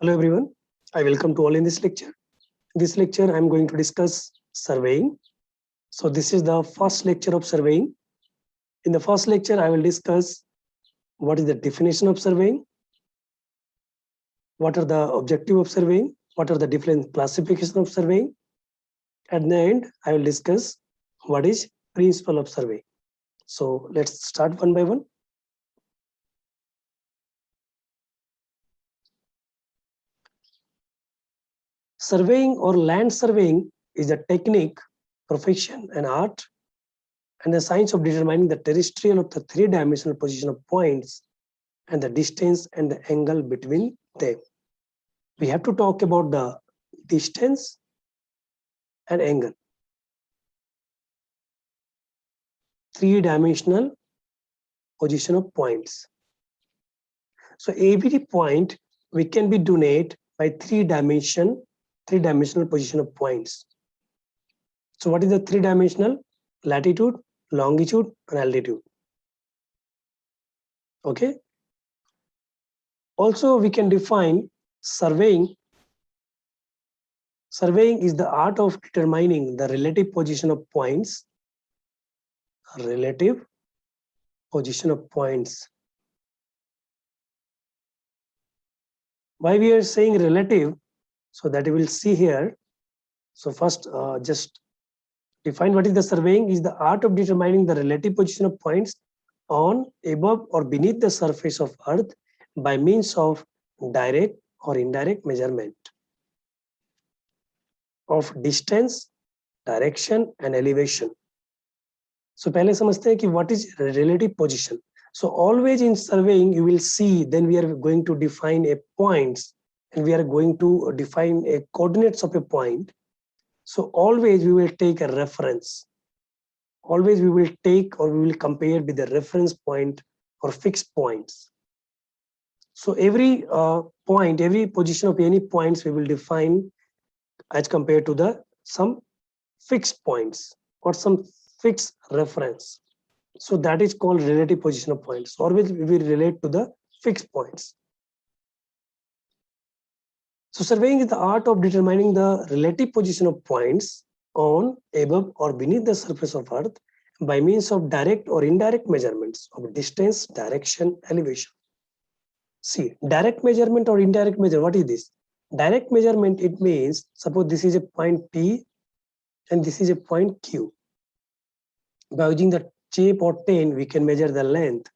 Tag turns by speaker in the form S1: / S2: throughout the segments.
S1: Hello everyone, I welcome to all in this lecture. In this lecture, I am going to discuss surveying. So this is the first lecture of surveying. In the first lecture, I will discuss what is the definition of surveying, what are the objective of surveying, what are the different classification of surveying. At the end, I will discuss what is principle of surveying. So let's start one by one. Surveying or land surveying is a technique, profession, and art, and the science of determining the terrestrial of the three-dimensional position of points and the distance and the angle between them. We have to talk about the distance and angle. Three-dimensional position of points. So every point we can be denoted by three-dimensional position of points. So what is the three-dimensional? Latitude, longitude, and altitude. Okay. Also, we can define surveying. Surveying is the art of determining the relative position of points. Relative position of points. Why we are saying relative? So that you will see here. So first, just define what is the surveying is the art of determining the relative position of points on, above, or beneath the surface of Earth by means of direct or indirect measurement of distance, direction, and elevation. So पहले समझते हैं कि what is relative position. So always in surveying you will see then we are going to define a points and we are going to define a coordinates of a point. So always we will take a reference. Always we will take or we will compare with the reference point or fixed points. So every point, every position of any points we will define as compared to the some fixed points or some fixed reference. So that is called relative position of points. Always we will relate to the fixed points. So surveying is the art of determining the relative position of points on, above, or beneath the surface of Earth by means of direct or indirect measurements of distance, direction, elevation. See, direct measurement or indirect measure, what is this? Direct measurement, it means, suppose this is a point P and this is a point Q. By using the tape or 10, we can measure the length.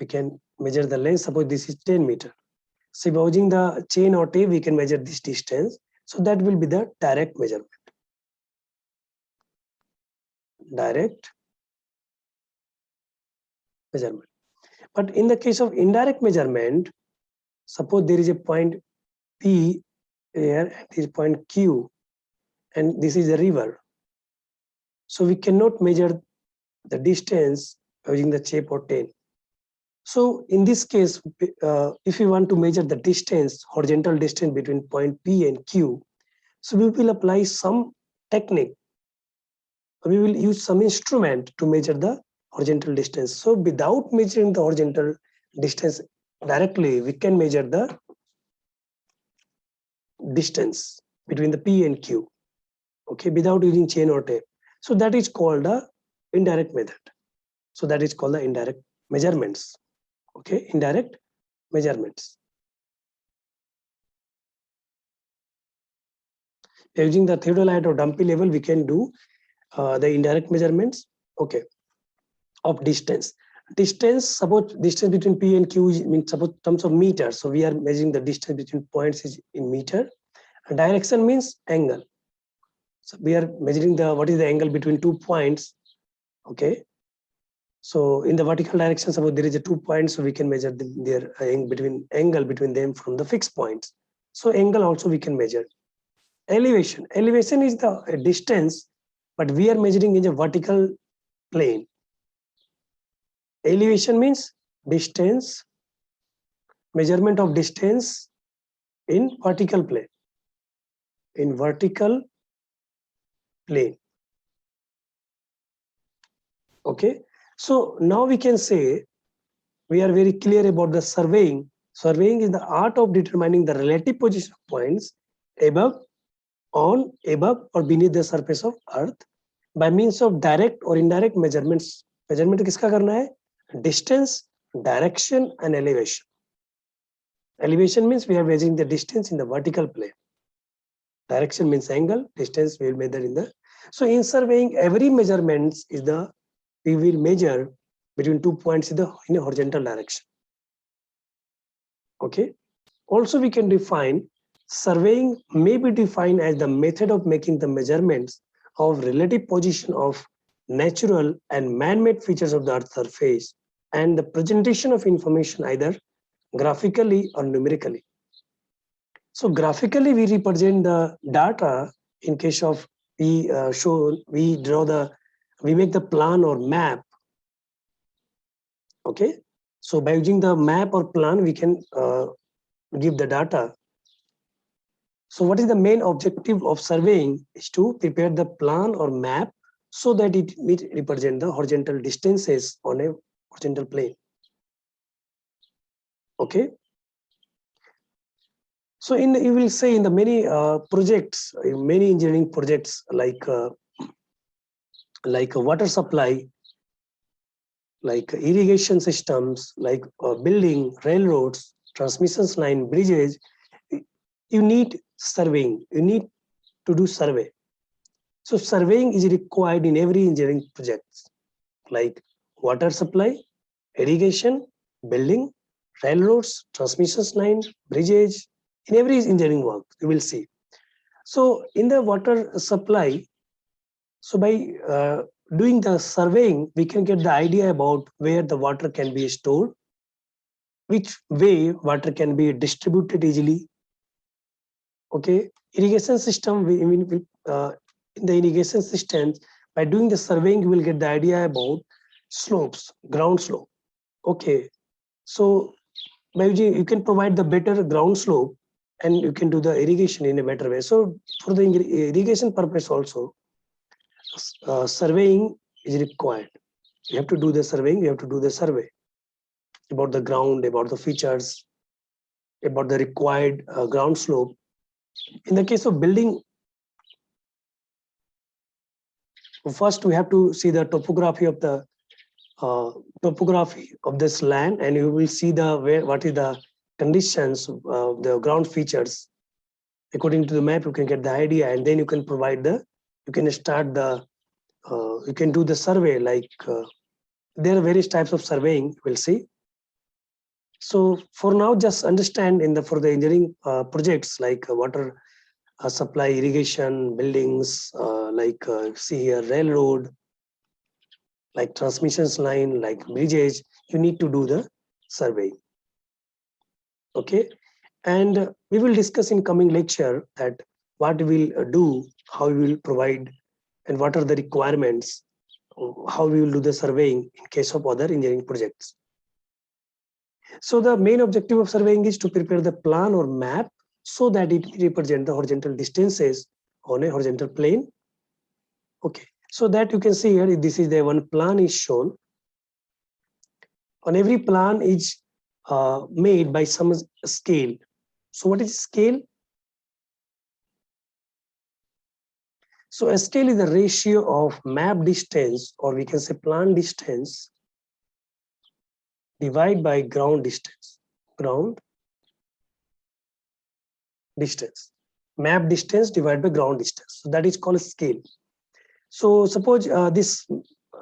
S1: We can measure the length, suppose this is 10 meters. So by using the chain or tape, we can measure this distance. So that will be the direct measurement. Direct measurement. But in the case of indirect measurement, suppose there is a point P here and this point Q, and this is a river. So we cannot measure the distance using the tape or 10. So in this case, if we want to measure the distance, horizontal distance between point P and Q, so we will apply some technique. We will use some instrument to measure the horizontal distance. So without measuring the horizontal distance directly, we can measure the distance between the P and Q, okay, without using chain or tape. So that is called the indirect method. So that is called the indirect measurements. Okay, indirect measurements. Using the theodolite or dumpy level, we can do the indirect measurements. Okay, of distance. Distance, suppose distance between P and Q means suppose terms of meters. So we are measuring the distance between points is in meter. And direction means angle. So we are measuring the what is the angle between 2 points. Okay. So in the vertical direction, suppose there is a 2 points, so we can measure their angle between them from the fixed points. So angle also we can measure. Elevation. Elevation is the distance, but we are measuring in a vertical plane. Elevation means distance, measurement of distance in vertical plane. In vertical plane. Okay. So now we can say we are very clear about the surveying. Surveying is the art of determining the relative position of points above, on, above, or beneath the surface of Earth by means of direct or indirect measurements. Measurement किसका करना है? Distance, direction, and elevation. Elevation means we are measuring the distance in the vertical plane. Direction means angle, distance we will measure in the. So in surveying, every measurement is we will measure between 2 points in a horizontal direction. Okay. Also, we can define surveying may be defined as the method of making the measurements of relative position of natural and man-made features of the Earth's surface and the presentation of information either graphically or numerically. So graphically, we represent the data in case of we make the plan or map. Okay. So by using the map or plan, we can give the data. So what is the main objective of surveying is to prepare the plan or map so that it represent the horizontal distances on a horizontal plane. Okay. So you will say in the many projects, many engineering projects like a water supply, like irrigation systems, like building, railroads, transmission line, bridges, you need surveying. You need to do survey. So surveying is required in every engineering projects like water supply, irrigation, building, railroads, transmission line, bridges. In every engineering work, you will see. So in the water supply, so by doing the surveying, we can get the idea about where the water can be stored, which way water can be distributed easily. Okay, irrigation system, in the irrigation systems, by doing the surveying, you will get the idea about slopes, ground slope. Okay, so maybe you can provide the better ground slope and you can do the irrigation in a better way. So for the irrigation purpose also, surveying is required. You have to do the surveying, you have to do the survey about the ground, about the features, about the required ground slope. In the case of building, first we have to see the topography of this land, and you will see what is the conditions of the ground features. According to the map, you can get the idea, and then you can you can do the survey. Like there are various types of surveying. We'll see. So for now, just understand for the engineering projects like water supply, irrigation, buildings, see here railroad, like transmissions line, like bridges, you need to do the survey. Okay, and we will discuss in coming lecture that what we will do, how we will provide, and what are the requirements, how we will do the surveying in case of other engineering projects. So the main objective of surveying is to prepare the plan or map so that it represents the horizontal distances on a horizontal plane. Okay, so that you can see here, this is the one plan is shown. On every plan is made by some scale. So what is scale? So a scale is the ratio of map distance, or we can say plan distance, divided by ground distance. Ground distance. Map distance divided by ground distance. So that is called a scale. So suppose this,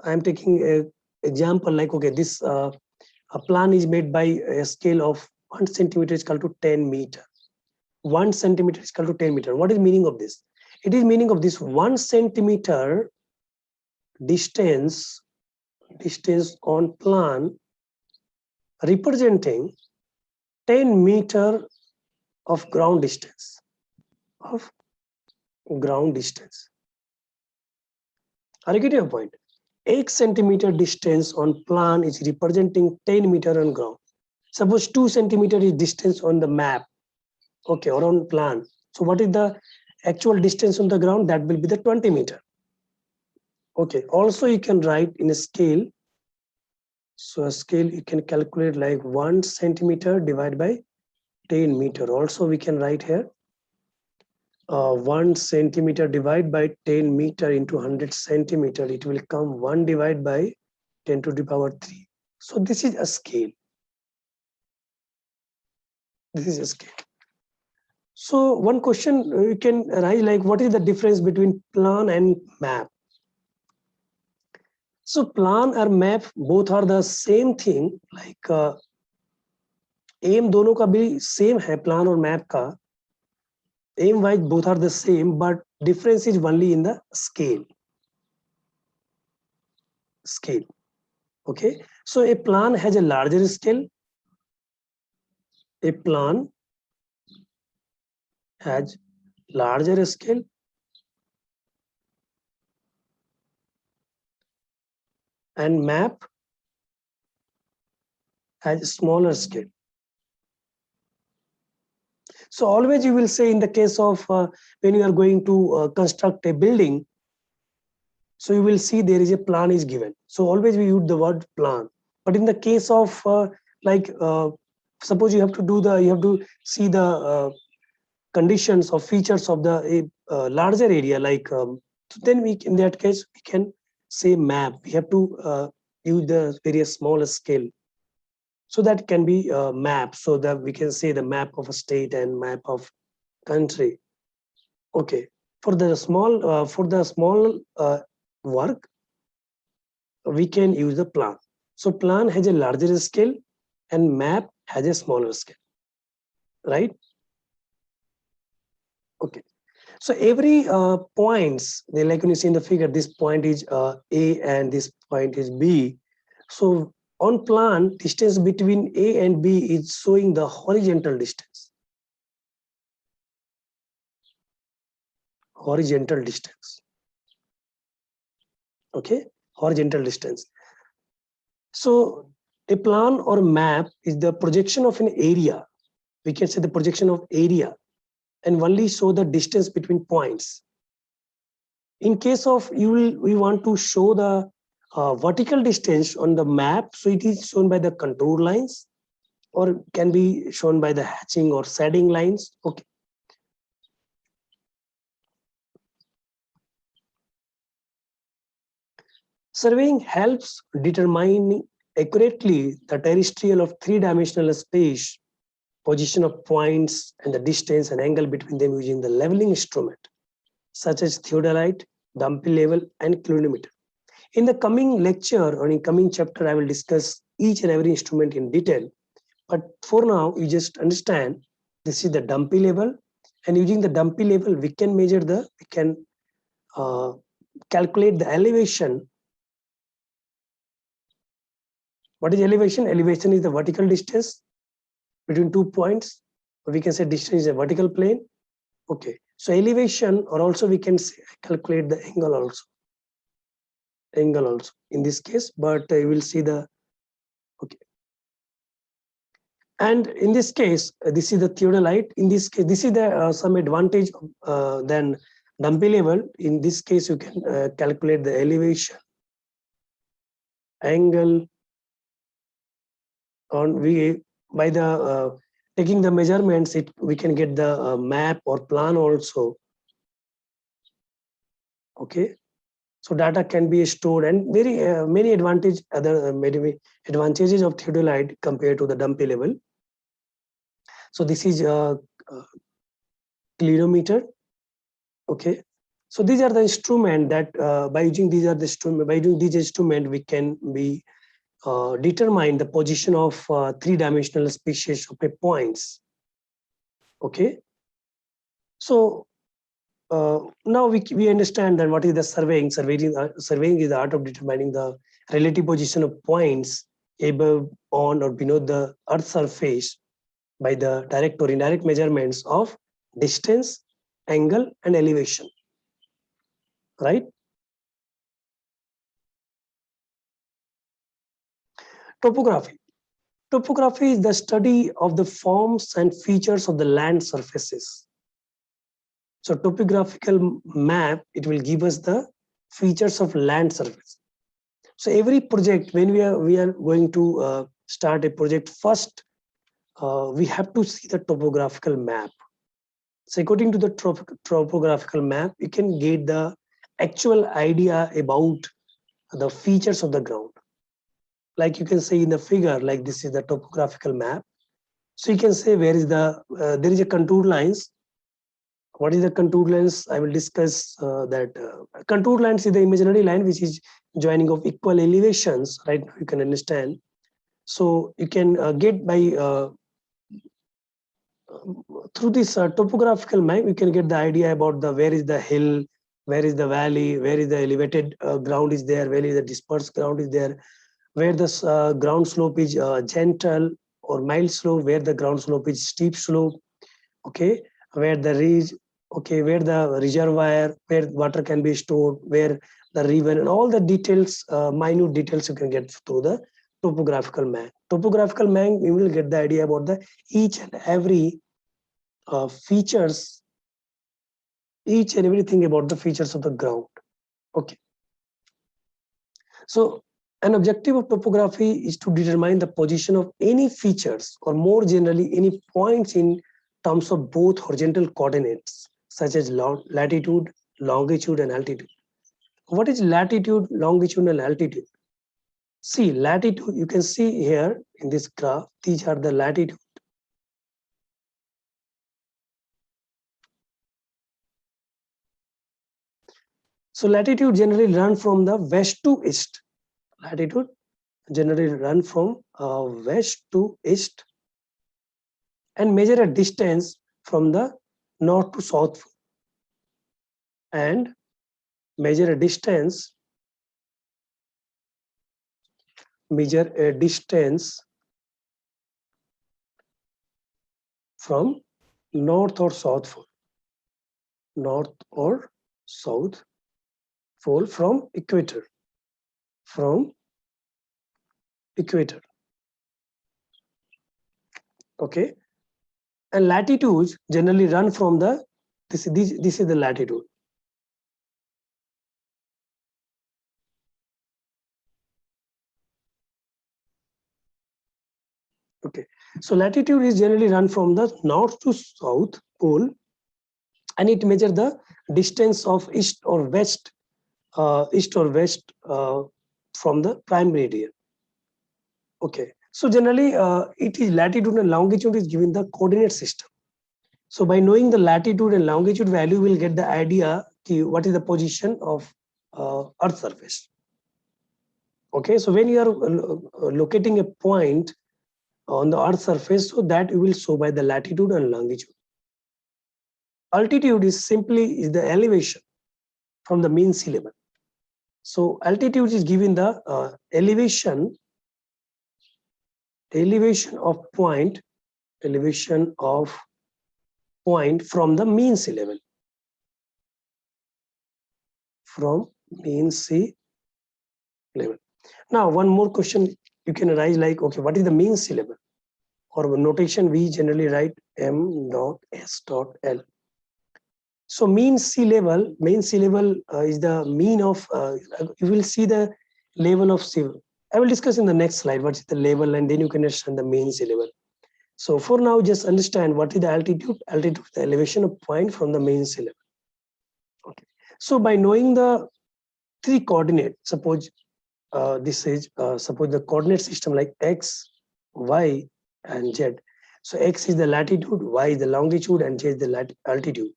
S1: I am taking an example like, okay, this a plan is made by a scale of 1 centimeter is equal to 10 meter. 1 centimeter is equal to 10 meter. What is meaning of this? It is meaning of this 1 centimeter distance on plan representing 10 meter of ground distance. Are you getting your point? 8 centimeter distance on plan is representing 10 meter on ground. Suppose 2 centimeter is distance on the map, okay, or on plan. So what is the actual distance on the ground? That will be the 20 meter. Okay, also you can write in a scale. So a scale you can calculate like 1 centimeter divided by 10 meter. Also we can write here 1 centimeter divided by 10 meter into 100 centimeter. It will come 1 divided by 10 to the power 3. So this is a scale. This is a scale. So one question you can arise like, what is the difference between plan and map? So plan or map both are the same thing. Like aim दोनों का भी same है, plan और map का. Aim wise both are the same, but difference is only in the scale. Scale. Okay. So a plan has a larger scale. A plan has larger scale and map has smaller scale. So always you will say in the case of when you are going to construct a building, so you will see there is a plan is given. So always we use the word plan. But in the case of suppose you have to see the conditions or features of the larger area, like so then in that case we can say map. We have to use the very small scale. So that can be a map, so that we can say the map of a state and map of country. Okay, for the small work, we can use the plan. So plan has a larger scale and map has a smaller scale, right? Okay. So every points, like when you see in the figure, this point is A and this point is B. So on plan, distance between A and B is showing the horizontal distance. Horizontal distance. Okay, horizontal distance. So a plan or map is the projection of an area. We can say the projection of area and only show the distance between points. In case of we want to show the vertical distance on the map, so it is shown by the contour lines or can be shown by the hatching or shading lines. Okay. Surveying helps determine accurately the terrestrial of three-dimensional space, position of points, and the distance and angle between them using the leveling instrument, such as theodolite, dumpy level, and calorimeter. In the coming lecture or in coming chapter, I will discuss each and every instrument in detail. But for now, you just understand this is the dumpy level, and using the dumpy level, we can calculate the elevation. What is elevation? Elevation is the vertical distance between 2 points. We can say distance is a vertical plane. Okay. So elevation, or also we can say, calculate the angle also. Angle also in this case, but you will see the okay. And in this case, this is the theodolite. In this case, this is the some advantage than dumpy level. In this case, you can calculate the elevation, angle, on we by the taking the measurements. We can get the map or plan also. Okay, so data can be stored, and very many advantages of theodolite compared to the dumpy level. So this is a calorimeter. Okay, so these are the instrument that by using these instrument we can be determine the position of three-dimensional species of points. Okay, so now we understand that what is the surveying. Surveying is the art of determining the relative position of points above, on, or below the Earth's surface by the direct or indirect measurements of distance, angle, and elevation. Right? Topography. Topography is the study of the forms and features of the land surfaces. So topographical map, it will give us the features of land surface. So every project, when we are going to start a project, first we have to see the topographical map. So according to the topographical map, you can get the actual idea about the features of the ground. Like you can say in the figure, like this is the topographical map. So you can say where is the, there is a contour lines. What is the contour lines? I will discuss that. Contour lines is the imaginary line which is joining of equal elevations, right? You can understand. So you can get by through this topographical map, you can get the idea about the where is the hill, where is the valley, where is the elevated ground is there, where is the dispersed ground is there, where the ground slope is gentle or mild slope, where the ground slope is steep slope, okay, where the ridge, okay, where the reservoir, where water can be stored, where the river, and all the details, minute details you can get through the topographical map. Topographical map, you will get the idea about the each and every features, each and everything about the features of the ground. Okay. So an objective of topography is to determine the position of any features, or more generally any points, in terms of both horizontal coordinates such as latitude, longitude and altitude. What is latitude, longitude and altitude? See, latitude, you can see here in this graph, these are the latitude. So latitude generally run from the west to east. Latitude generally run from west to east and measure a distance from the north to south, and measure a distance from north or south pole, north or south pole from equator, okay. And latitudes generally run from the, this is the latitude. Okay, so latitude is generally run from the north to south pole, and it measures the distance of east or west from the prime meridian. Okay, so generally it is latitude and longitude is given the coordinate system. So by knowing the latitude and longitude value, we'll get the idea what is the position of Earth surface. Okay, so when you are locating a point on the Earth surface, so that you will show by the latitude and longitude. Altitude is simply the elevation from the mean sea level. So altitude is given the elevation of point from the mean sea level, from mean sea level. Now, one more question you can arise, like, okay, what is the mean sea level? Or notation we generally write m dot s dot l. So mean sea level is the mean of, you will see the level of sea. I will discuss in the next slide what is the level, and then you can understand the mean sea level. So for now, just understand what is the altitude. Altitude is the elevation of point from the mean sea level. Okay. So by knowing the three coordinates, suppose this is suppose the coordinate system like x, y, and z. So x is the latitude, y is the longitude, and z is the altitude.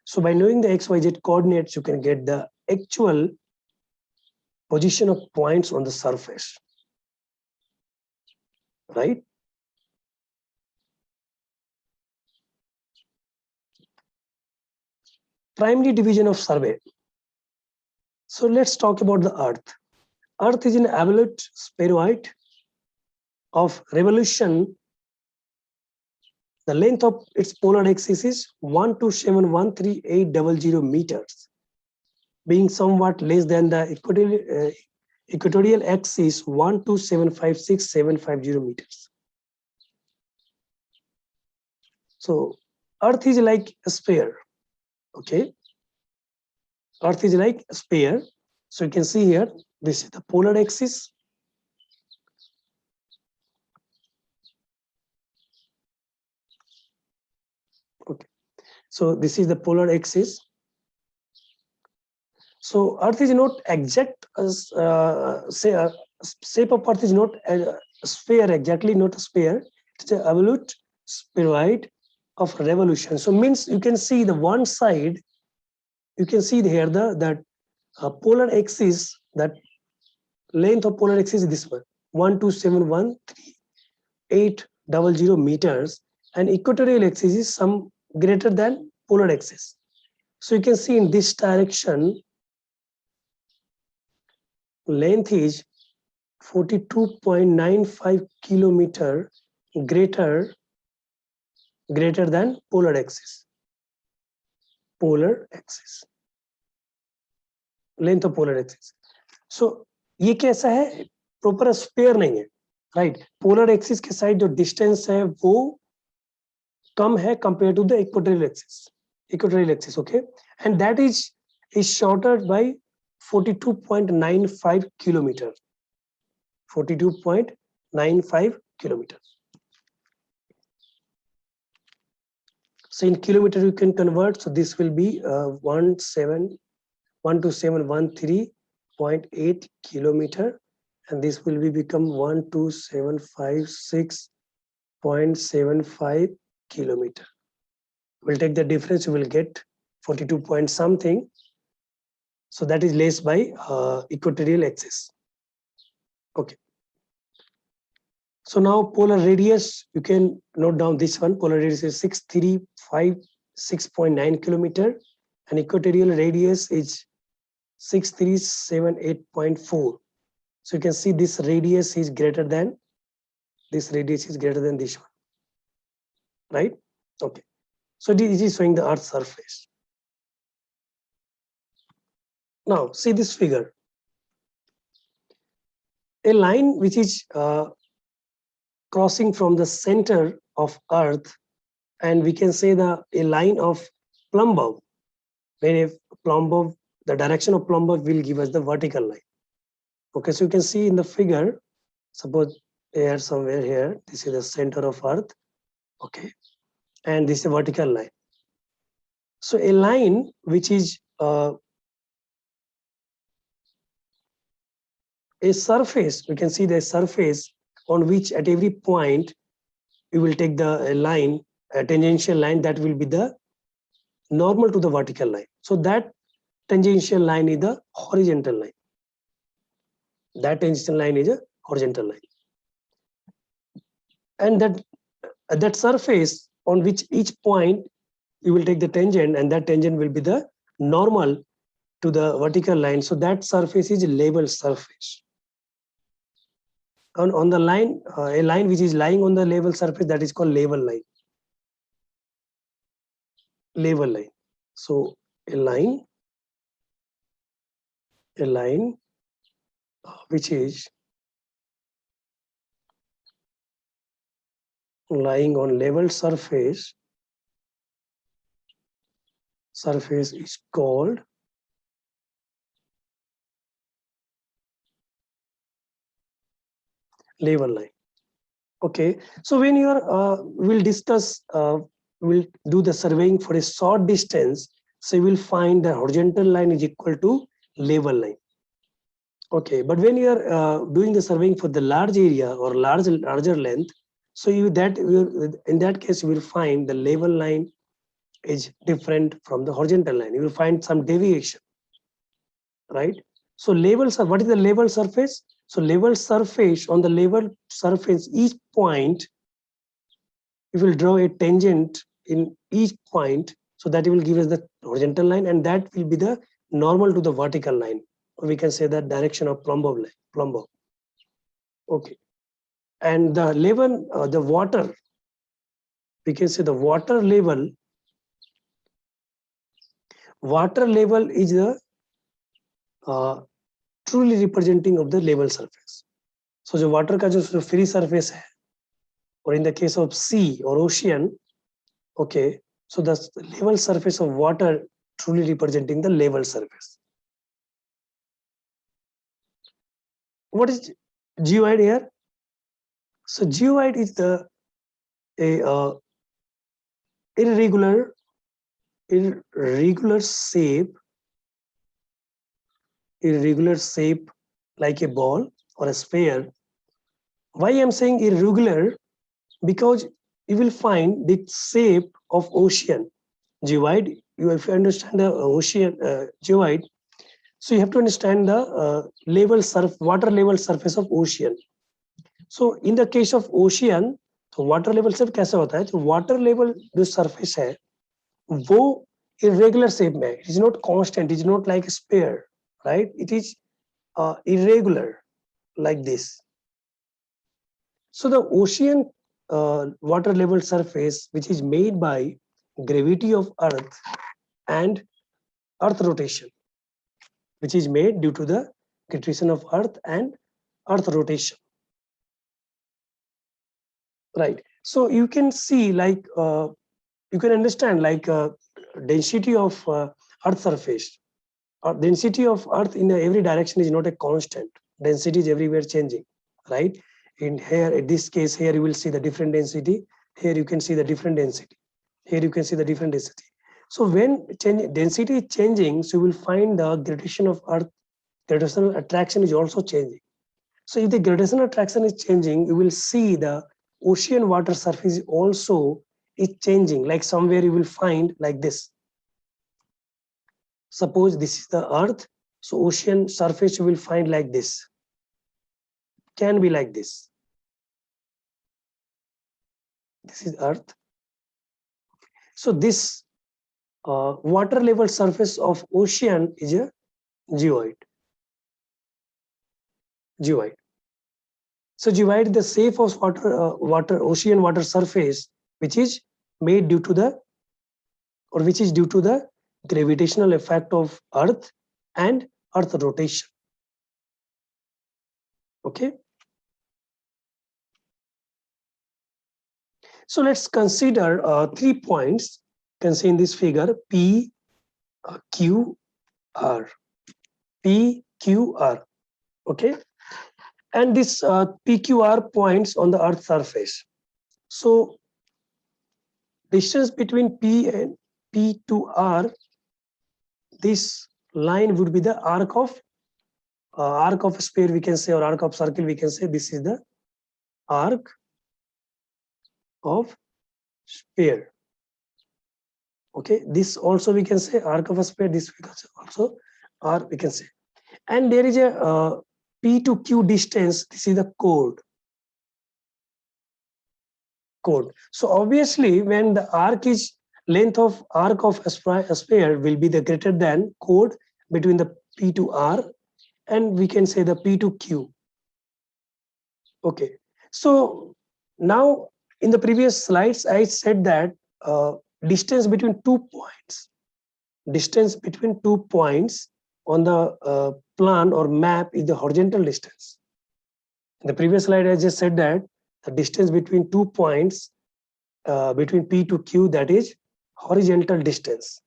S1: So by knowing the x, y, z coordinates, you can get the actual position of points on the surface, right? Primary division of survey. So let's talk about the Earth. Earth is an absolute spheroid of revolution. The length of its polar axis is 127,138.00 meters, being somewhat less than the equatorial axis 127,567.50 meters. So Earth is like a sphere. Okay, Earth is like a sphere. So you can see here This is the polar axis. Okay, so this is the polar axis. So Earth is not exact as shape of Earth is not a sphere exactly, not a sphere. It's a absolute spheroid of revolution. So means you can see the one side. You can see here that polar axis, that length of polar axis is this one, 12713,800 meters, and equatorial axis is some greater than polar axis. So you can see in this direction, length is 42.95 kilometer greater than polar axis. Polar axis, length of polar axis. So ये कैसा है, proper sphere नहीं है, right. Polar axis के side जो distance है वो कम है compare to the equatorial axis, okay, and that is shorter by 42.95 kilometer. 42.95 kilometer. So in kilometer you can convert. So this will be 12713.8 kilometer, and this will be become 12756.75 kilometer. We'll take the difference. You will get 42 point something. So that is less by equatorial axis. Okay. So now polar radius, you can note down this one. Polar radius is 6356.9 kilometer, and equatorial radius is 6378.4. So you can see this radius is greater than this one, right? Okay. So this is showing the Earth's surface. Now see this figure. A line which is crossing from the center of Earth, and we can say a line of plumb bob. When if plumb bob, the direction of plumb bob will give us the vertical line. Okay, so you can see in the figure, suppose here somewhere here, this is the center of Earth, okay, and this is a vertical line. So a line which is a surface, we can see the surface on which at every point you will take the line, a tangential line that will be the normal to the vertical line. So that tangential line is the horizontal line. That tangential line is a horizontal line. And that surface on which each point you will take the tangent, and that tangent will be the normal to the vertical line. So that surface is a level surface. On the line, a line which is lying on the level surface, that is called level line. Level line. So a line which is lying on level surface is called level line. Okay, so when you are we'll discuss, we'll do the surveying for a short distance, so you will find the horizontal line is equal to level line. Okay, but when you are doing the surveying for the large area or larger length, so in that case you will find the level line is different from the horizontal line. You will find some deviation, right? So what is the level surface? So level surface, on the level surface, each point, you will draw a tangent in each point, so that will give us the horizontal line, and that will be the normal to the vertical line. Or we can say that direction of plumb bob line. Okay. And the level, the water, we can say the water level is the truly representing of the level surface. So the water का जो free surface है, or in the case of sea or ocean, okay, so the level surface of water truly representing the level surface. What is geoid here? So geoid is the irregular shape, like a ball or a sphere. Why I'm saying irregular? Because you will find the shape of ocean. Geoid, if you understand the ocean geoid, so you have to understand the water level surface of ocean. So in the case of ocean, तो water level surface कैसे होता है? तो water level जो surface है, वो irregular shape में, it is not constant, it is not like a sphere, right? It is irregular, like this. So the ocean water level surface, which is made by gravity of Earth and Earth rotation, which is made due to the gravitation of Earth and Earth rotation. Right. So you can see, like, you can understand, like, density of Earth surface. Density of Earth in every direction is not a constant. Density is everywhere changing, right? In here, in this case, here you will see the different density. Here you can see the different density. Here you can see the different density. So when density is changing, so you will find the gravitational of Earth, gravitational attraction is also changing. So if the gravitational attraction is changing, you will see the ocean water surface also is changing. Like somewhere you will find like this. Suppose this is the Earth, so ocean surface you will find like this. Can be like this. This is Earth. So this water level surface of ocean is a geoid. Geoid. So geoid is the shape of ocean water surface, which is made due to the, or which is due to the gravitational effect of Earth and Earth rotation. Okay. So let's consider 3 points. You can see in this figure P, Q, R. P, Q, R. Okay. And this PQR points on the Earth surface. So distance between P and P to R, this line would be the arc of a sphere, we can say, or arc of circle, we can say. This is the arc of sphere. Okay, this also we can say arc of a sphere. This we can say also arc, we can say. And there is a P to Q distance. This is the chord. So obviously, when the arc is length of arc of a sphere will be the greater than chord between the P to R, and we can say the P to Q. Okay. So now in the previous slides, I said that distance between 2 points. Distance between 2 points on the plan or map is the horizontal distance. In the previous slide, I just said that the distance between 2 points between P to Q, that is horizontal distance.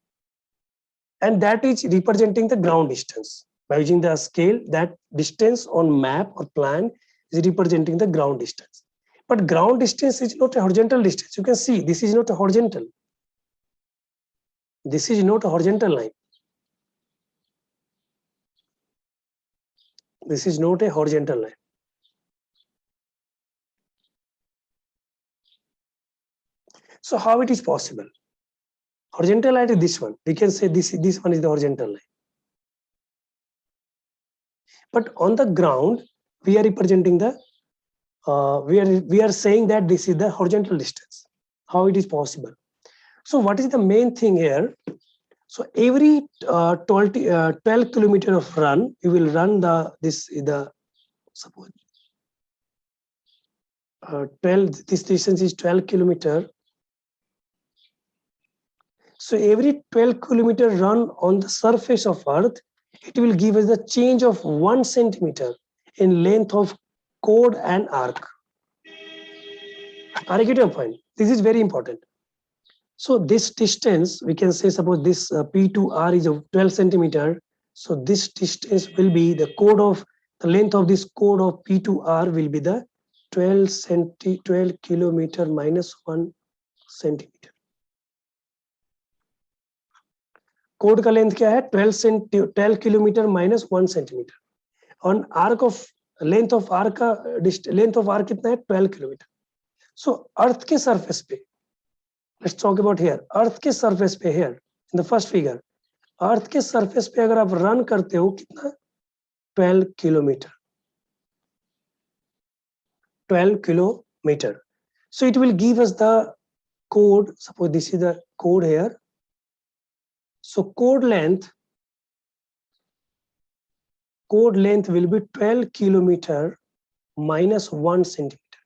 S1: And that is representing the ground distance. By using the scale, that distance on map or plan is representing the ground distance. But ground distance is not a horizontal distance. You can see this is not a horizontal. This is not a horizontal line. This is not a horizontal line. So how it is possible? Horizontal line is this one. We can say this one is the horizontal line. But on the ground, we are representing the we are saying that this is the horizontal distance. How it is possible? So what is the main thing here? So every 12 kilometer of run, you will run suppose this distance is 12 kilometer. So every 12 kilometer run on the surface of Earth, it will give us the change of 1 centimeter in length of chord and arc. Are you getting a point? This is very important. So this distance, we can say, suppose this P to R is of 12 centimeter. So this distance will be the chord of the length of this chord of P to R will be the 12 kilometer minus 1 centimeter. कोड का length क्या है 12 kilometre minus 1 centimetre on arc of length of arc का length of arc कितना है 12 kilometre. So earth के surface पे let's talk about here earth के सरफेस पे here in the first figure earth के सरफेस पे अगर आप रन करते हो कितना 12 kilometre 12 kilometer. So it will give us the code. Suppose this is the code here. So code length will be 12 kilometer minus 1 centimeter.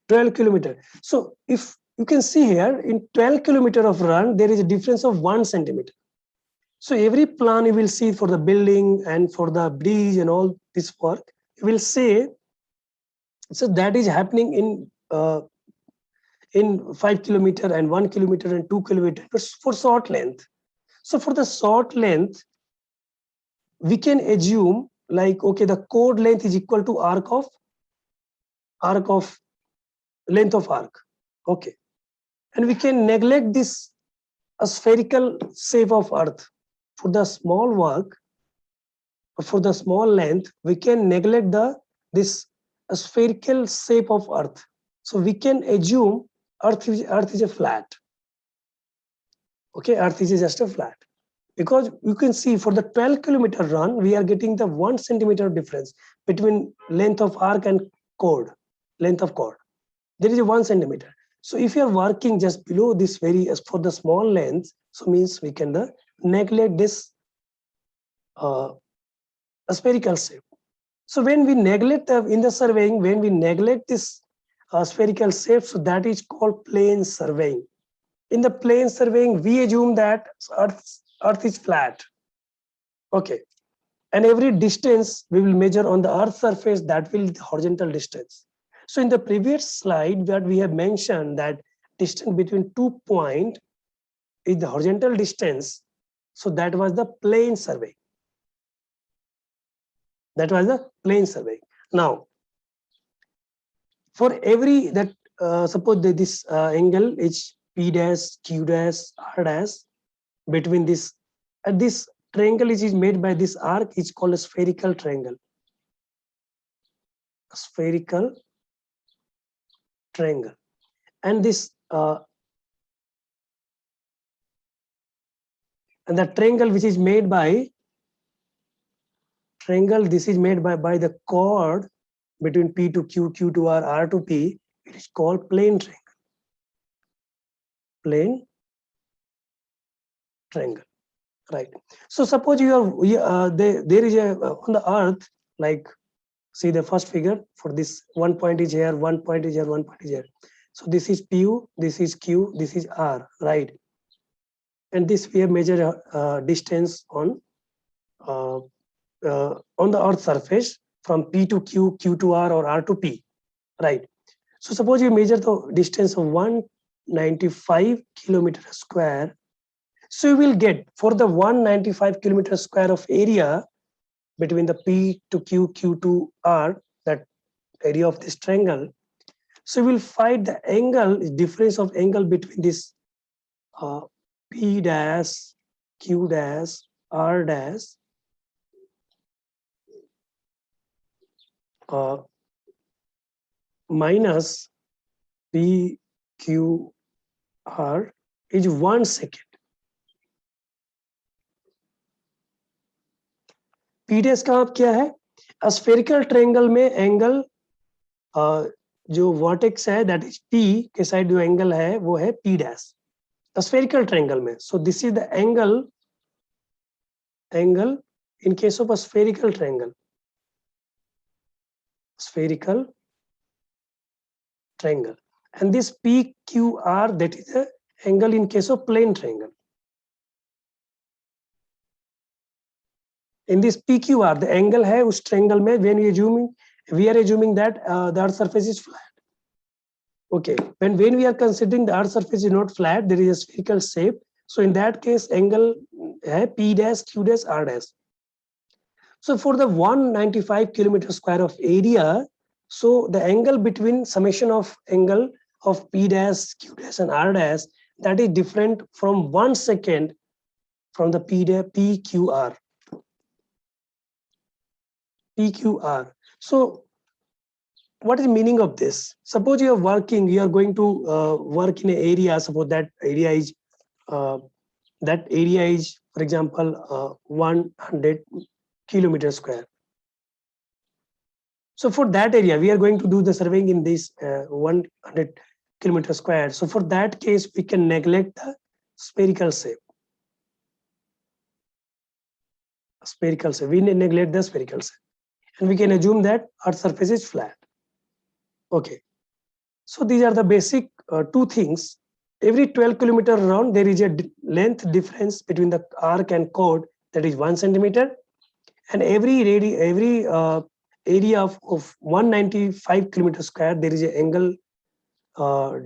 S1: 12 kilometer. So if you can see here in 12 kilometer of run, there is a difference of 1 centimeter. So every plan you will see for the building and for the bridge and all this work, you will say, so that is happening in 5 kilometer and 1 kilometer and 2 kilometers for short length. So for the short length, we can assume like, okay, the chord length is equal to arc of length of arc. Okay. And we can neglect this spherical shape of earth. For the small work, or for the small length, we can neglect this spherical shape of earth. So we can assume earth is a flat. Okay, earth is just a flat. Because you can see for the 12 kilometer run, we are getting the 1 centimeter difference between length of arc and chord, length of chord. There is a 1 centimeter. So if you are working just below this for the small length, so means we can neglect this spherical shape. So when we neglect in the surveying, when we neglect this spherical shape, so that is called plane surveying. In the plane surveying, we assume that earth is flat. Okay. And every distance we will measure on the earth surface, that will be the horizontal distance. So in the previous slide that we have mentioned that distance between 2 points is the horizontal distance. So that was the plane survey. That was the plane survey. Now, for every suppose that this angle is P dash, Q dash, R dash between this, this triangle is made by this arc is called a spherical triangle. A spherical triangle. And this and the triangle which is made by this is made by the chord between P to Q, Q to R, R to P. It is called plane triangle. Plane triangle, right? So suppose you are there is a on the earth, like see the first figure for this 1 point is here, 1 point is here, 1 point is here. So this is PU, this is Q, this is R, right? And this we have measured distance on the earth surface from P to Q, Q to R, or R to P, right? So suppose you measure the distance of 195 kilometer square. So you will get for the 195 kilometer square of area between the P to Q, Q to R, that area of this triangle. So you will find the angle, difference of angle between this P dash, Q dash, R dash, minus P, Q, R is 1 second. P dash का आप क्या है? Spherical triangle में angle जो vertex है that is P के side जो angle है वो है P डैश स्फेरिकल ट्रायंगल में. So this is the angle in case of a spherical triangle. Spherical triangle. And this PQR, that is the angle in case of plane triangle. In this PQR, the angle है उस triangle में when we are assuming that the earth surface is flat. Okay, when we are considering the earth surface is not flat, there is a spherical shape. So in that case, angle है P dash, Q dash, R dash. So for the 195 kilometer square of area, so the angle between summation of angle of P dash, Q dash and R dash, that is different from 1 second from the PQR. PQR. So what is the meaning of this? Suppose you are working, you are going to work in an area, suppose that area is, for example, 100 kilometer square. So for that area, we are going to do the surveying in this 100 kilometer square. So for that case, we can neglect the spherical shape. We neglect the spherical shape. And we can assume that Earth's surface is flat. Okay. So these are the basic two things. Every 12 kilometer around, there is a length difference between the arc and chord, that is 1 centimeter. And every area of 195 kilometer square, there is an angle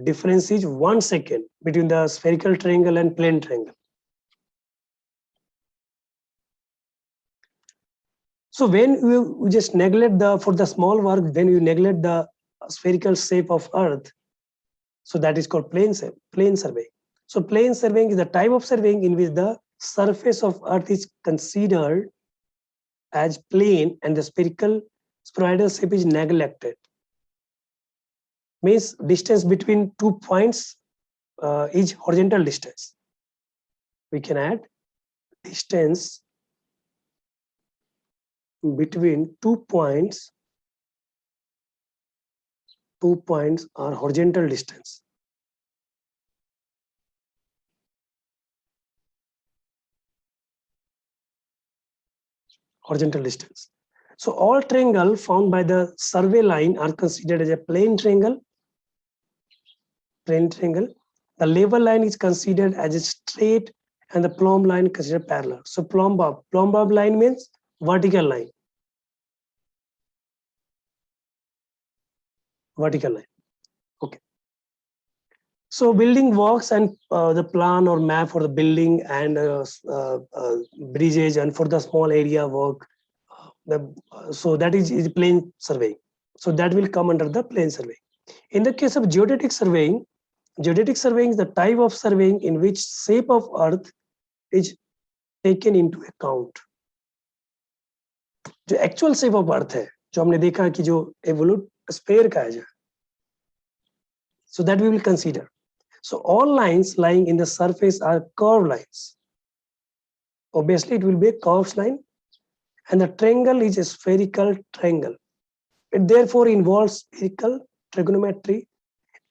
S1: difference is 1 second between the spherical triangle and plane triangle. So when you just neglect for the small work, when you neglect the spherical shape of Earth, so that is called plane survey. So plane surveying is the type of surveying in which the surface of Earth is considered as plane and the spheroidal shape is neglected. Means distance between 2 points is horizontal distance. We can add distance between 2 points. 2 points are horizontal distance. Horizontal distance. So all triangle found by the survey line are considered as a plane triangle. The level line is considered as a straight and the plumb line considered parallel. So plumb bob line means vertical line. Okay. So building works and the plan or map for the building and bridges and for the small area work, so that is plane survey. So that will come under the plane survey. In the case of geodetic surveying is the type of surveying in which shape of Earth is taken into account. जो actual shape of Earth है, जो हमने देखा कि जो evolute sphere का है, so that we will consider. So all lines lying in the surface are curved lines. Obviously, it will be a curved line, and the triangle is a spherical triangle. It therefore involves spherical trigonometry.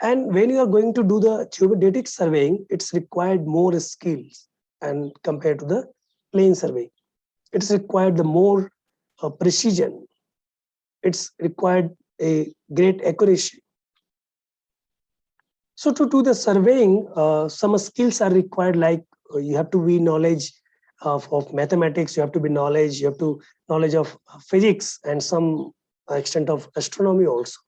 S1: And when you are going to do the geodetic surveying, it's required more skills and compared to the plane surveying. It's required the more precision. It's required a great accuracy. So to do the surveying, some skills are required, like you have to be knowledge of mathematics, you have to knowledge of physics and some extent of astronomy also.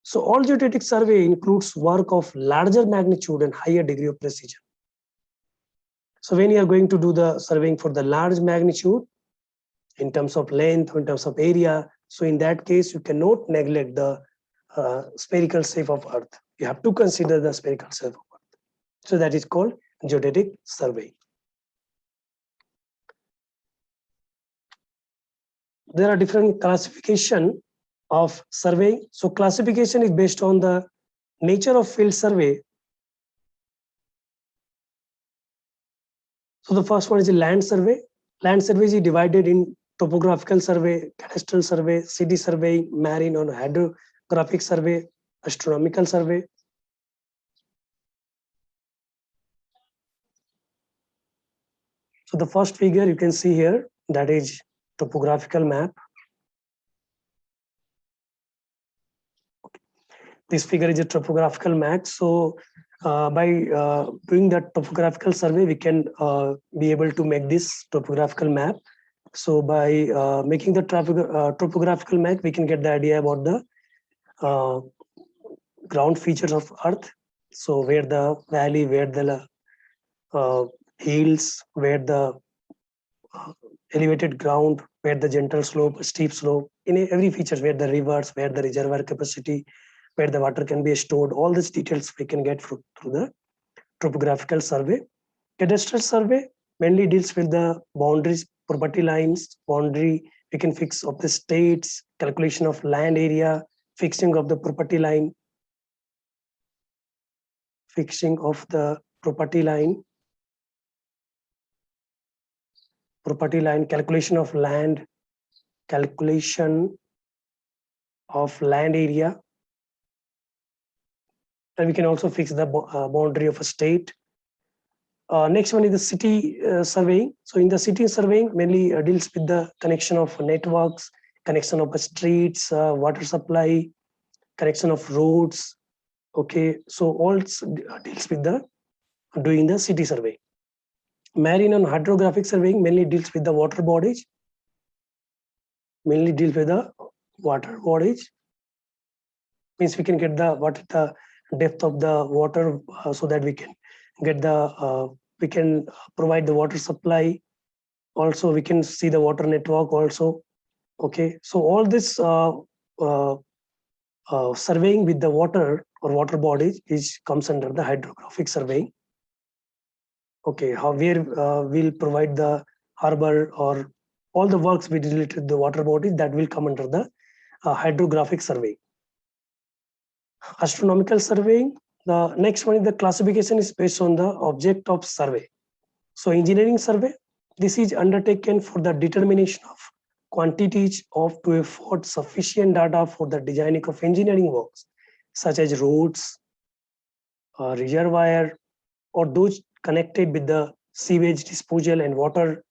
S1: So all geodetic survey includes work of larger magnitude and higher degree of precision. So when you are going to do the surveying for the large magnitude in terms of length, in terms of area, so in that case, you cannot neglect the spherical shape of Earth. You have to consider the spherical shape of Earth. So that is called geodetic survey. There are different classification of surveying. So classification is based on the nature of field survey. So the first one is a land survey. Land survey is divided in topographical survey, cadastral survey, city survey, marine or hydrographic survey, astronomical survey. So the first figure you can see here, that is topographical map. This figure is a topographical map. So by doing that topographical survey, we can be able to make this topographical map. So by making the topographical map, we can get the idea about the ground features of Earth. So where the valley, where the hills, where the elevated ground, where the gentle slope, steep slope, in every features, where the rivers, where the reservoir capacity, where the water can be stored, all these details we can get through the topographical survey. Cadastral survey mainly deals with the boundaries, property lines, boundary we can fix of the states, calculation of land area, fixing of the property line, fixing of the property line, calculation of land, calculation of land area, and we can also fix the boundary of a state. Next one is the city surveying. So in the city surveying mainly deals with the connection of networks, connection of streets, water supply, connection of roads. Okay, so all deals with the doing the city survey. Marine and hydrographic surveying mainly deals with the water bodies, means we can get the what the depth of the water, so that we can get the we can provide the water supply. Also we can see the water network also. Okay, so all this surveying with the water or water bodies comes under the hydrographic surveying. Okay, how where we'll provide the harbor or all the works related to the water bodies, that will come under the hydrographic survey. Astronomical surveying, the next one is the classification is based on the object of survey. So engineering survey, this is undertaken for the determination of quantities of to afford sufficient data for the designing of engineering works, such as roads, reservoir, or those connected with the sewage disposal and water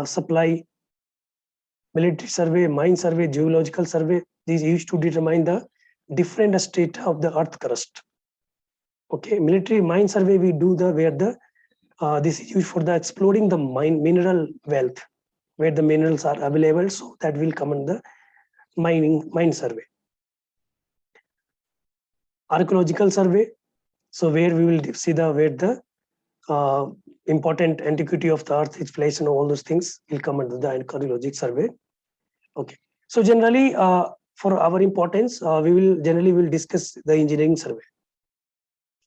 S1: supply. Military survey, mine survey, geological survey, these used to determine the different state of the earth crust. Okay, military mine survey we do the where the this is used for the exploring the mineral wealth, where the minerals are available, so that will come in the mine survey. Archaeological survey, so where we will see the where the important antiquity of the earth is placed, and all those things will come under the archaeological survey. Okay, so generally for our importance, we will discuss the engineering survey.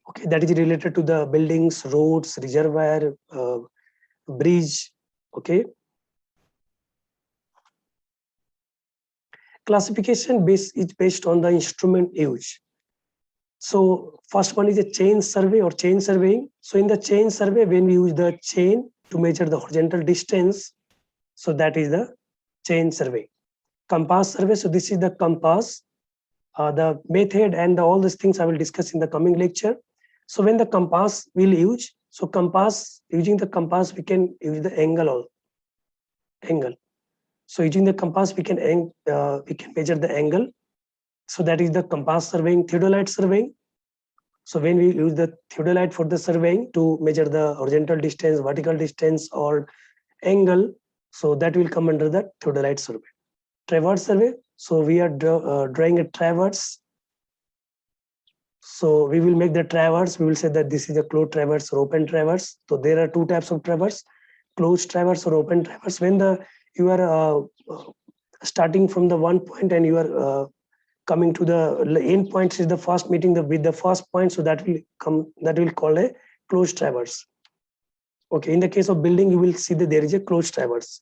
S1: Okay, that is related to the buildings, roads, reservoir, bridge. Okay, classification base is based on the instrument used. So first one is a chain survey or chain surveying. So in the chain survey, when we use the chain to measure the horizontal distance, so that is the chain survey. Compass survey, so this is the compass. The method and all these things I will discuss in the coming lecture. So when the compass will use, so compass, using the compass we can use the angle. So using the compass we can measure the angle. So that is the compass surveying. Theodolite surveying. So when we use the theodolite for the surveying to measure the horizontal distance, vertical distance, or angle, so that will come under the theodolite survey. Traverse survey. So we are drawing a traverse. So we will make the traverse. We will say that this is a closed traverse or open traverse. So there are two types of traverse: closed traverse or open traverse. When you are starting from the one point and you are coming to the end point, is the first meeting with the first point, so that will call a closed traverse. Okay, in the case of building, you will see that there is a closed traverse.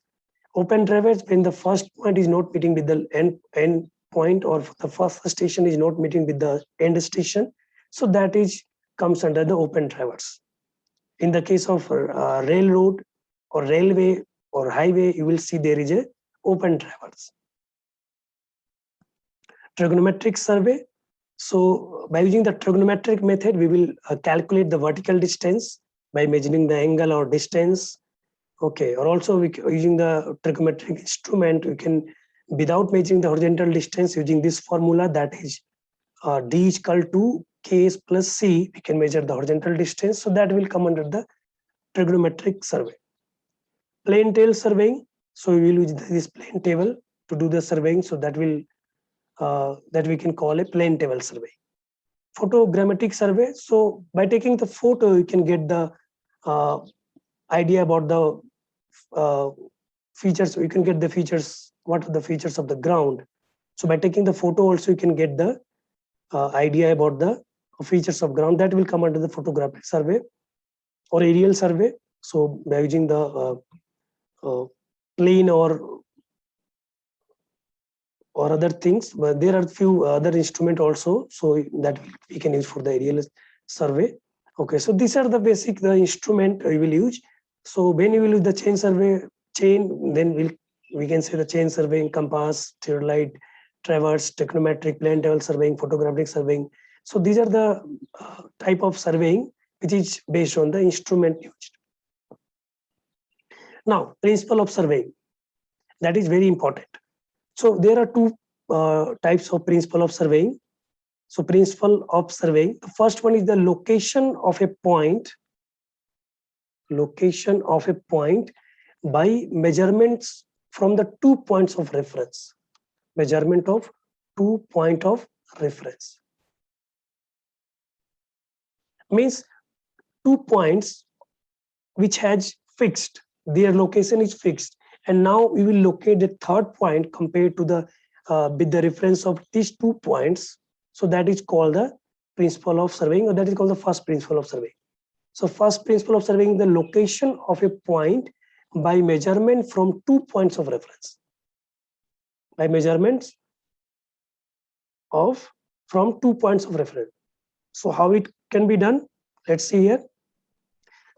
S1: Open traverse, when the first point is not meeting with the end point, or the first station is not meeting with the end station, so that comes under the open traverse. In the case of railroad or railway or highway, you will see there is a open traverse. Trigonometric survey. So by using the trigonometric method, we will calculate the vertical distance by measuring the angle or distance. Okay, or also using the trigonometric instrument, we can, without measuring the horizontal distance, using this formula, that is d is equal to ks plus c, we can measure the horizontal distance. So that will come under the trigonometric survey. Plane tail surveying. So we will use this plane table to do the surveying. So that will that we can call a plane table survey. Photogrammetric survey. So by taking the photo, you can get the idea about the features, you can get the features, what are the features of the ground. So by taking the photo also you can get the idea about the features of ground. That will come under the photographic survey or aerial survey. So by using the plane or other things, but there are few other instrument also, so that we can use for the aerial survey. Okay, so these are the basic the instrument we will use. So when you will use the chain survey, then we can say the chain surveying, compass, theodolite, traverse, technometric, plane level surveying, photographic surveying. So these are the type of surveying which is based on the instrument used. Now, principle of surveying, that is very important. So there are two types of principle of surveying. So principle of surveying, the first one is the location of a point by measurements from the 2 points of reference. Measurement of 2 point of reference means 2 points which has fixed, their location is fixed, and now we will locate the third point compared to the with the reference of these 2 points. So that is called the principle of surveying, or that is called the first principle of surveying. So first principle of surveying, the location of a point by measurement from 2 points of reference. By measurements of from 2 points of reference. So how it can be done? Let's see here.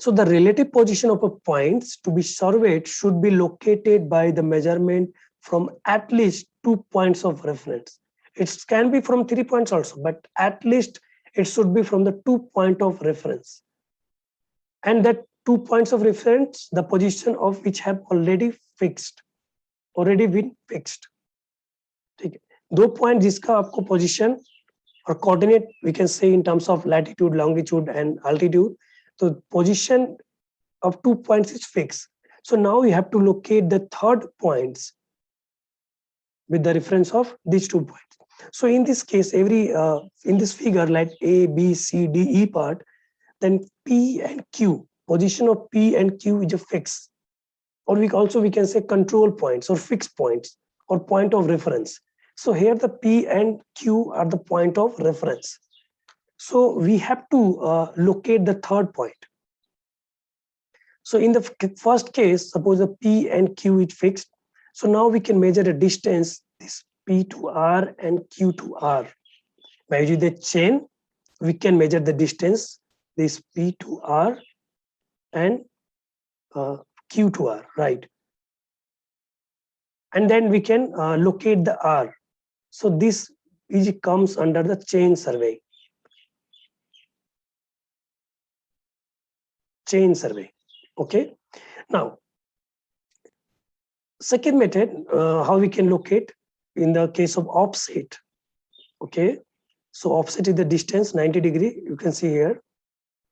S1: So the relative position of a points to be surveyed should be located by the measurement from at least 2 points of reference. It can be from 3 points also, but at least it should be from the 2 point of reference. And that 2 points of reference, the position of which have already been fixed. ठीक है, 2 point जिसका आपको position और coordinate we can say in terms of latitude, longitude and altitude. तो position of 2 points is fixed. So now you have to locate the third points with the reference of these 2 points. So in this case, every in this figure, like A, B, C, D, E part, then P and Q, position of P and Q is a fix, or we can say control points or fixed points or point of reference. So here the P and Q are the point of reference. So we have to locate the third point. So in the first case, suppose the P and Q is fixed. So now we can measure the distance, this P to R and Q to R. By using the chain, we can measure the distance, this P to R and Q to R, right? And then we can locate the R. So this comes under the chain survey. Chain survey. Okay. Now, second method, how we can locate in the case of offset. Okay. So offset is the distance 90 degree. You can see here.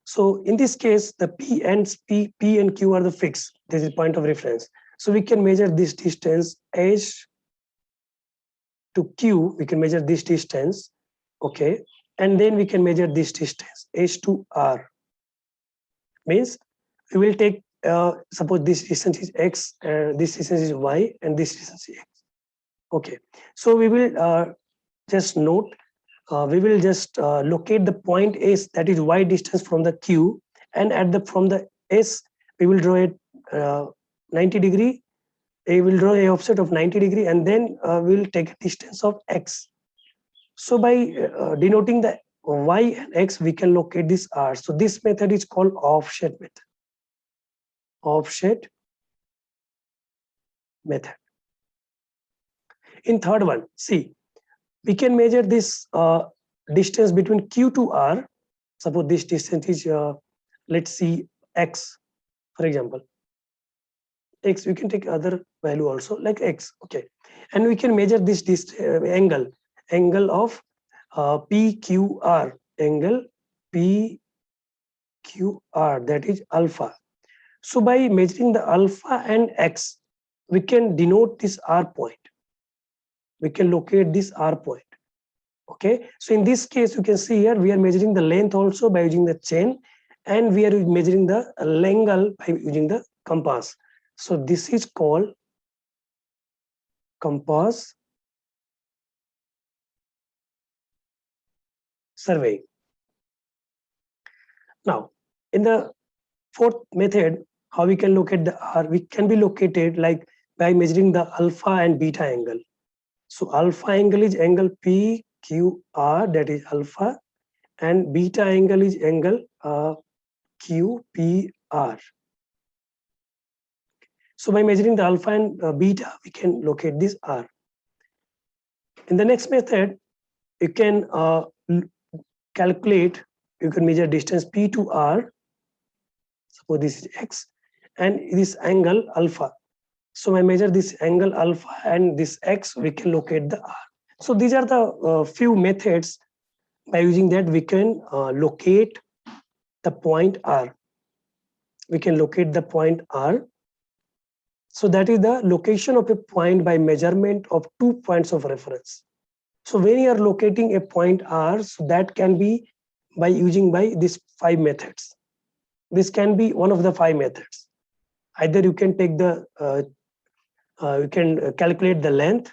S1: So in this case, the P and Q are the fixed. This is point of reference. So we can measure this distance H to Q. We can measure this distance. Okay. And then we can measure this distance H to R. Means we will take suppose this distance is X, this distance is Y, and this distance is X. Okay, so we will just note, we will just locate the point S, that is Y distance from the Q, and from the S we will draw it 90 degree. We will draw a offset of 90 degree, and then we will take a distance of X. So by denoting the Y and X, we can locate this R. So this method is called offset method. Offset method. In third one, see, we can measure this distance between Q to R. Suppose this distance is, let's see, X, for example. X, we can take other value also, like X, okay. And we can measure this angle of PQR, angle PQR, that is alpha. So by measuring the alpha and X, we can denote this R point. We can locate this R point. Okay. So in this case, you can see here, we are measuring the length also by using the chain, and we are measuring the angle by using the compass. So this is called compass survey. Now, in the fourth method, how we can locate the R? We can be located like by measuring the alpha and beta angle. So alpha angle is angle PQR, that is alpha, and beta angle is angle QPR. So by measuring the alpha and beta, we can locate this R. In the next method, you can calculate, you can measure distance P to R. Suppose this is X, and this angle alpha. So I measure this angle alpha and this X, we can locate the R. So these are the few methods by using that we can locate the point R. We can locate the point R. So that is the location of a point by measurement of 2 points of reference. So when you are locating a point R, so that can be by using by these 5 methods. This can be one of the 5 methods. Either you can take the you can calculate the length.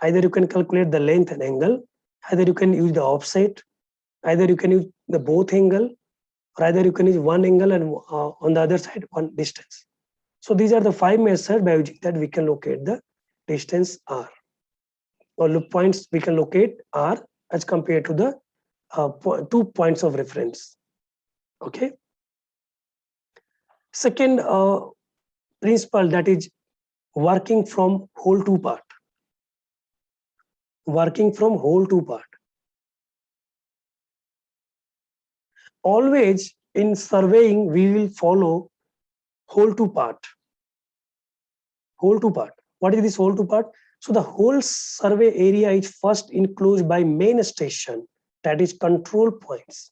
S1: Either you can calculate the length and angle. Either you can use the offset. Either you can use the both angle, or either you can use one angle and on the other side one distance. So these are the 5 methods by using that we can locate the distance R, or the points we can locate R as compared to the 2 points of reference. Okay. Second principle, that is working from whole to part. Working from whole to part. Always in surveying, we will follow whole to part. Whole to part. What is this whole to part? So the whole survey area is first enclosed by main station, that is control points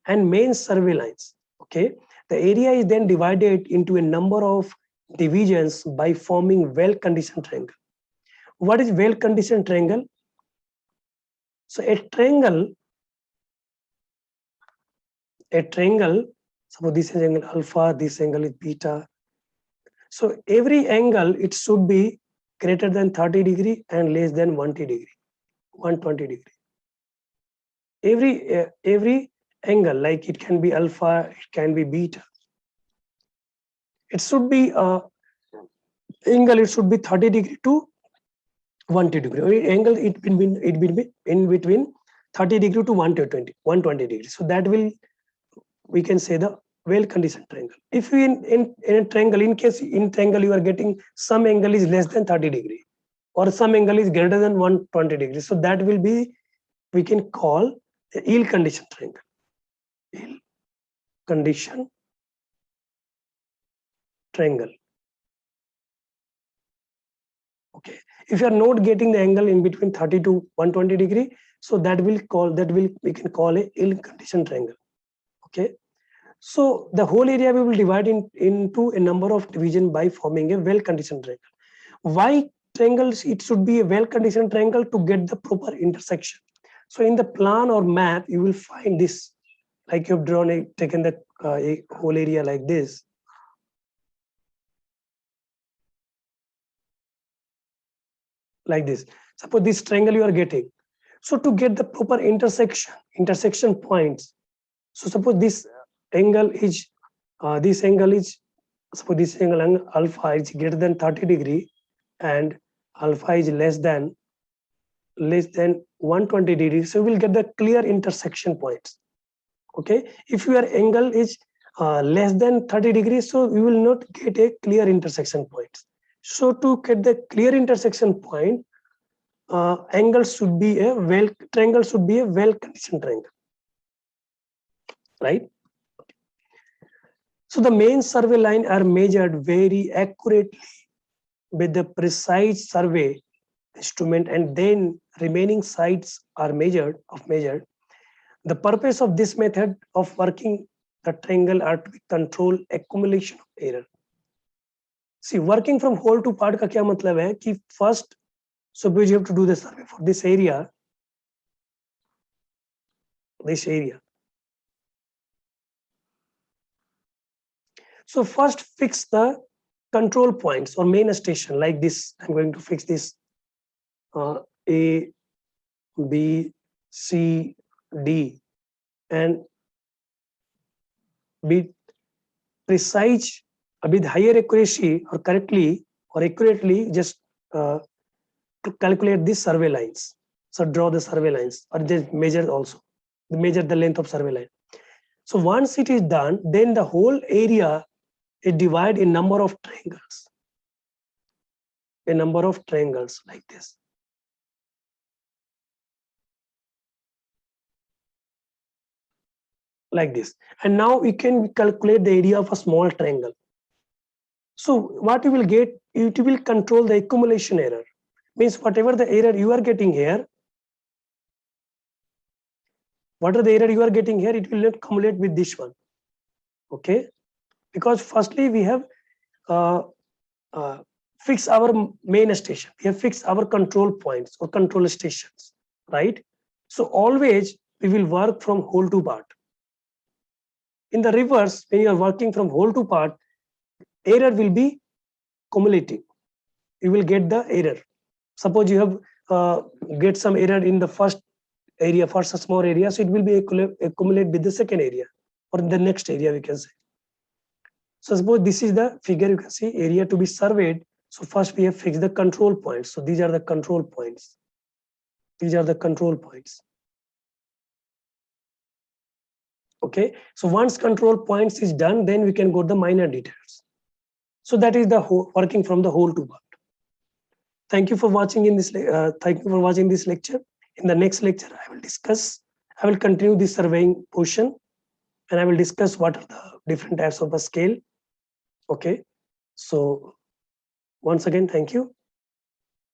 S1: and main survey lines. Okay. The area is then divided into a number of divisions by forming well-conditioned triangle. What is well-conditioned triangle? So a triangle, suppose this is angle alpha, this angle is beta. So every angle, it should be greater than 30 degree and less than 120 degree. Every angle, like it can be alpha, it can be beta. It should be angle, it should be 30 degree to 120 degree. Or angle it will be in between 30 degree to 120 degree. So that will, we can say, the well-conditioned triangle. If you in a triangle, in case in triangle you are getting some angle is less than 30 degree or some angle is greater than 120 degree, so that will be, we can call a ill-conditioned triangle. Ill-conditioned triangle. Okay. If you are not getting the angle in between 30 to 120 degree, so that will we can call a ill-conditioned triangle. Okay. So the whole area we will divide into a number of division by forming a well-conditioned triangle. Why triangles? It should be a well-conditioned triangle to get the proper intersection. So in the plan or map, you will find this, like you have drawn taken the a whole area like this. Like this. Suppose this triangle you are getting. So to get the proper intersection points. So suppose this angle is suppose this angle alpha is greater than 30 degree and alpha is less than 120 degrees. So we will get the clear intersection points. Okay. If your angle is less than 30 degrees, so we will not get a clear intersection points. So to get the clear intersection point, triangle should be a well-conditioned triangle, right? So the main survey line are measured very accurately with the precise survey instrument, and then remaining sites are measured. The purpose of this method of working the triangle are to control accumulation of error. See, working from whole to part का क्या मतलब है कि first, suppose you have to do the survey for this area. So first fix the control points or main station like this. I'm going to fix this A, B, C, D, and be precise with higher accuracy or correctly or accurately, just to calculate these survey lines. So draw the survey lines or just measure also, measure the length of survey line. So once it is done, then the whole area is divided in number of triangles. A number of triangles like this. Like this. And now we can calculate the area of a small triangle. So what you will get, it will control the accumulation error. Means whatever the error you are getting here, whatever the error you are getting here, it will not accumulate with this one. Okay, because firstly we have fixed our main station, we have fixed our control points or control stations, right? So always we will work from whole to part. In the reverse, when you are working from whole to part, error will be cumulative. You will get the error. Suppose you have get some error in the first area, first small area, so it will be accumulate with the second area or the next area, we can say. So suppose this is the figure, you can see area to be surveyed. So first we have fixed the control points. So these are the control points. These are the control points. Okay, so once control points is done, then we can go to the minor details. So that is the whole, working from the whole to part. Thank you for watching in this. Thank you for watching this lecture. In the next lecture, I will continue the surveying portion, and I will discuss what are the different types of a scale. Okay, so once again, thank you.